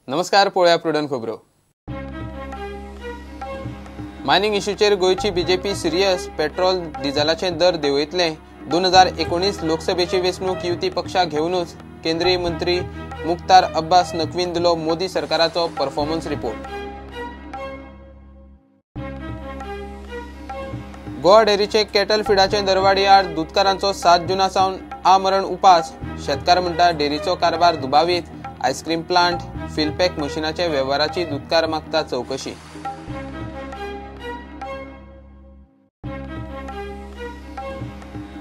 नमस्कार, पळया प्रुडंट खबरो। मायनिंग इश्यूचेर गोयची बीजेपी सिरियस। पेट्रोल डिझेलाचे दर देंवयतले। 2019 लोकसभेची वेंचणूक युती पक्षाक घेवनूच केंद्रीय मंत्री मुख्तार अब्बास नक्वीन दिलो मोदी सरकाराचो performance report. Goa डेरीचे cattle फीडाचे Darwadi आड दूधकारांचो 7 जूना सावन आमरण उपास। शेतकार म्हणटा डेरीचो कारभार दुबावीत। आईस्क्रीम प्लांट, फिलपॅक मशीनाच्या वेव्हाराची दूधकार मागता चौकशी।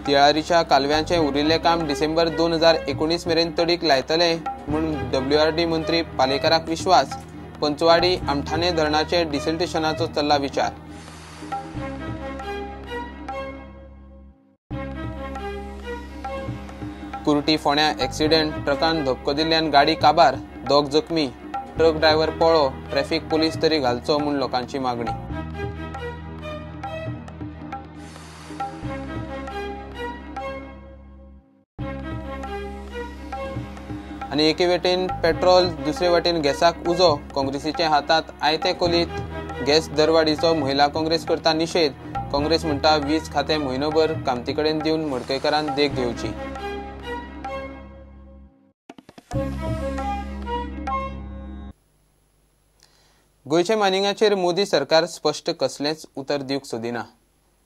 तिळारीच्या कालव्यांचे उरिल्ले काम डिसेंबर 2019 मेरेन तडीक लायतले म्हूण WRD मंत्री पालेकराक विश्वास। पंचवाडी आमठाणे धरणाचे डिसल्टेशनाचो चल्ला विचार। कुर्टी फोण्या एक्सिडेंट। ट्रकान धपको दिल्ल्यान गाडी काबार। 2 जखमी। ट्रक ड्रायव्हर पळो। ट्रॅफिक पोलीस तरी घालचो म्हूण लोकांची मागणी। आणि एके वटेन पेट्रोल, दुसरे वटेन गॅसाक उजो। काँग्रेसीच्या हातात आयते कोलीत गॅस दरवाडीचो महिला काँग्रेस करता निषेध। काँग्रेस म्हणटा वीज खाते म्हयनोभर कामतीकडेन दिवन मडकयकारांन देख घेवची। गोयचे मायनिंगाचेर मोदी सरकार स्पष्ट कसलेंच उतर दिवंक सोदिना।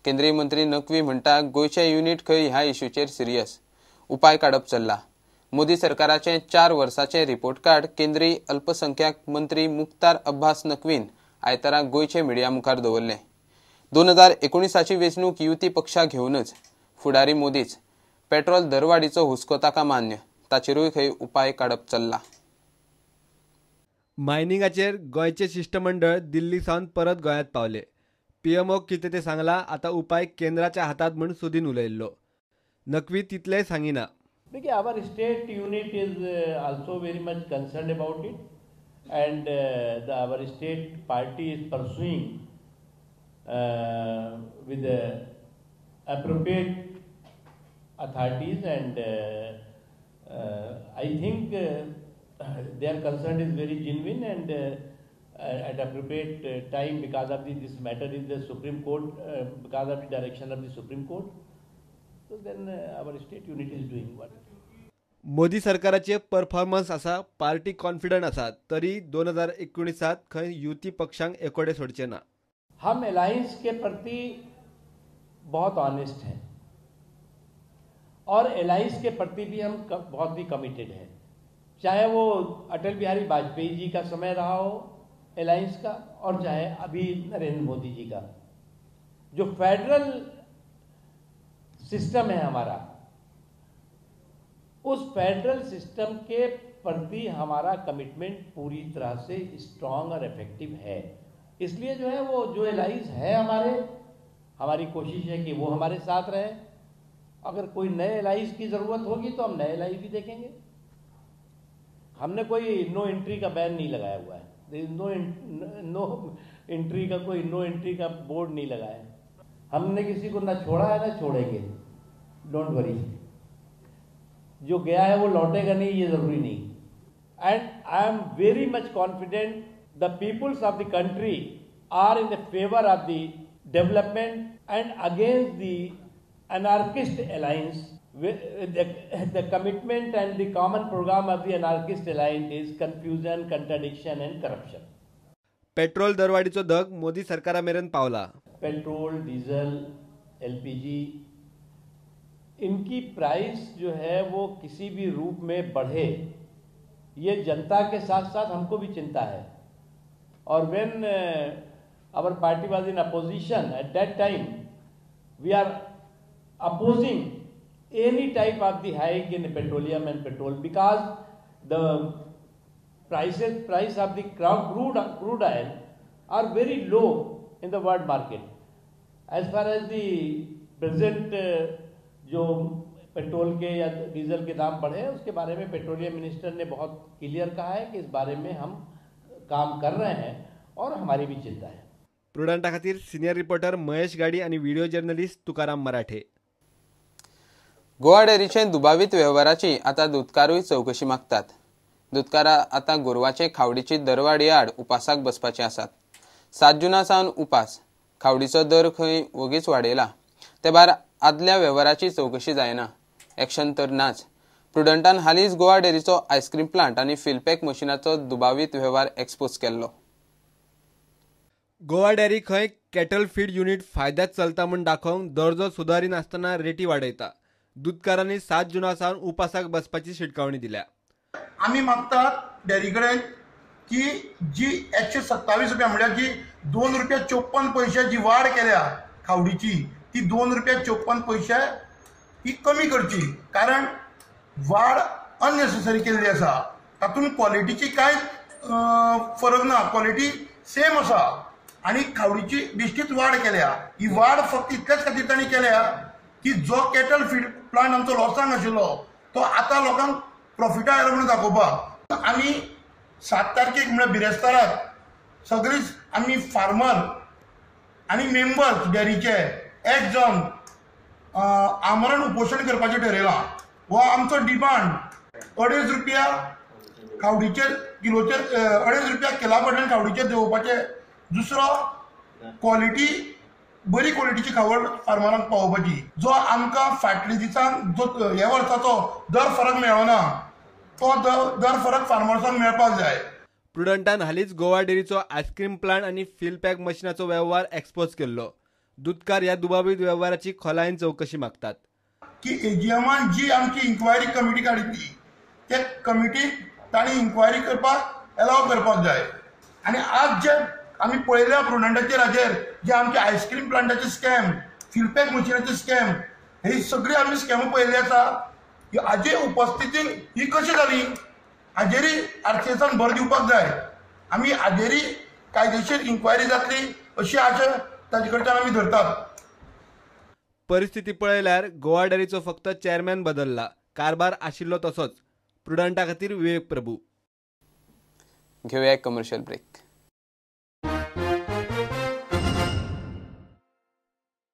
केंद्रीय मंत्री नक्वी म्हणटा गोयचे युनिट खंय ह्या इश्यूचेर सिरियस। उपाय काडप चल्ला। मोदी सरकाराचे 4 वर्साचे रिपोर्ट कार्ड केंद्रीय अल्पसंख्याक मंत्री मुख्तार अब्बास नक्वीन आयतारा गोयचे मिडिया मुखार दवरले। 2019ची वेंचणूक युती पक्षाक घेवनूच फुडारी मोदीच। पेट्रोल दरवाडीचो हुस्को ताका मान्य। ताचेरूय खंय उपाय काडप चल्ला। मायनिंगाचेर गोयचे शिष्टमंडळ दिल्ली सावन परत गोंयांत पावले। पीएमओक कितें ते सांगला, आतां उपाय केंद्राच्या हातात म्हूण सोदीन उलयल्लो। नक्वी तितलेंय सांगिना। देखिए, our state unit is also very much concerned about it, and our state party is pursuing with the appropriate authorities, and I think their concern is very genuine, and at appropriate time, because of this matter is the Supreme Court, because of the direction of the Supreme Court. So then our state unit is doing what? Modi सरकाराचे performance आसा, party confident आसा, तरी 2019 खंय युती पक्षांक एकोडे सोडचे ना। हम alliance के प्रति बहुत honest हैं और अलायंस के प्रति भी हम बहुत ही कमिटेड हैं। चाहे वो अटल बिहारी वाजपेयी जी का समय रहा हो अलायंस का, और चाहे अभी नरेंद्र मोदी जी का। जो फेडरल सिस्टम है हमारा, उस फेडरल सिस्टम के प्रति हमारा कमिटमेंट पूरी तरह से स्ट्रांग और इफेक्टिव है। इसलिए जो है वो जो अलायंस है हमारी कोशिश है कि वो हमारे साथ रहे। अगर कोई नए अलायंस की ज़रूरत होगी तो हम नए अलायंस भी देखेंगे। हमने कोई नो एंट्री का बैन नहीं लगाया हुआ है। नो एंट्री का बोर्ड नहीं लगाया है। हमने किसी को ना छोड़ा है ना छोड़ेंगे। Don't worry. जो गया है वो लौटेगा नहीं, ये जरूरी नहीं। And I am very much confident the peoples of the country are in the favour of the development and against the anarchist alliance. The commitment and the common program of the anarchist alliance is confusion, contradiction and corruption. Petrol दरवाडीचो दग मोदी सरकारा मेरेन पावला। Petrol, diesel, LPG, इनकी price जो है वो किसी भी रूप में बढ़े, ये जनता के साथ साथ हमको भी चिंता है। और when our party was in opposition at that time, we are opposing any type of the hike in petroleum and petrol, because the price of the crude oil are very low in the world market. As far as the present जो petrol के या diesel के दाम बढ़े, उसके बारे में petroleum minister ने बहुत clear कहा है कि इस बारे में हम काम कर रहे हैं और हमारी भी चिंता है। प्रुडंटा खातीर सिनियर रिपोर्टर महेश गाडी आणि व्हिडिओ जर्नलिस्ट तुकाराम मराठे। गोवा डेरीचे दुबावीत व्यवहाराची आता दूधकारूय चौकशी मागतात। दुधकारां आतां गोरवाचे खावडीची दरवाडी आड उपासाक बसपाचे आसात. 7 जुना सावन उपास खावडीचो दर खंय वगीच वाडयला. ते भायर आदल्या वेव्हाराची चवकशी जायना. एक्शन तर नाच. प्रुडंटान हालींच गोवा डेअरीचो आयस्क्रीम प्लांट आनी फिलपॅक मशिनाचो दुबावीत वेव्हार एक्सपोज केल्लो. गोवा डेअरी खंय कॅटल फीड युनिट फायद्यात चलता म्हूण दाखोवंक दर्जो सुदारिनासतना रेटी वाडयता. दूधकारांनी 7 जुना सावन उपासाक बसपाची शिटकावणी दिल्या. आम्ही मागतात डेअरी कडेन की जी 127 रुपया म्हणजे जी 2 रुपया 54 पैशाची वाढ केल्या खावडीची ती 2 रुपया 54 पैसे ती कमी करची. कारण वाढ अननेसेसरी केल्ली आसा. तातूंत क्वॉलिटीची कांय फरक ना. क्वॉलिटी सेम आसा आनी खावडीची बिश्टीच वाड केल्या. ही वाड फक्त इतलेच खातीर तांणी केल्या की जो कॅटल फीड प्लांट आमचो लॉसांक आशिल्लो तो आतां लोकांक प्रॉफिटा आयलो म्हणून दाखोवपाक. आमी 7 तारखेक म्हळ्यार बिरेस्ताराक सगळींच आमी फार्मर आनी मेंबर्स डेअरीचे एक जावन आमरण उपोशण करपाचें ठरयलां. हो आमचो डिमांड 2.5 रुपया खावडीचेर किलोचेर 2.5 रुपया किला फाटल्यान खावडीचेर देंवोवपाचे. दुसरो क्वॉलिटी बरी क्वॉलिटीची खावड फार्मरांक पावोवपाची. जो आमकां फाटल्या दिसान जो हे वर्साचो दर फरक मेळना तो दर फरक फार्मर्सांक मेळपाक जाय. प्रुडंटान हालींच गोवा डेअरीचो आयस्क्रीम प्लांट आनी फिलपॅक मशिनाचो वेव्हार एक्सपोज केल्लो. दूधकार ह्या दुबावीत वेव्हाराची खोलायेन चवकशी मागतात. की एजीएमान जी आमची इन्क्वायरी कमिटी काडिल्ली त्या कमिटीक तांणी इन्क्वायरी करपाक एलाव करपाक जाय. आनी आज जे आमी पळयल्या प्रुडंटाचेर हाजेर जे आमचे आयस्क्रीम प्लांटाचे स्कॅम फिलपॅक मशिनाचे स्कॅम ही सगळी आमी स्कॅम पळयल्ली आसा. हाजे उपस्थितीन ही कशी जाली हाजेरी आरसीएसान भर दिवपाक जाय. आमी हाजेरी कायदेशीर इन्क्वायरी जातली अशी आशा ताजे कडच्यान आमी धरतात. परिस्थिती पळयल्यार गोवा डेअरीचो फक्त चेअरमॅन बदलला. कारभार आशिल्लो तसोच. प्रुडंटा खातीर विवेक प्रभू. घेवया एक कमर्शियल ब्रेक.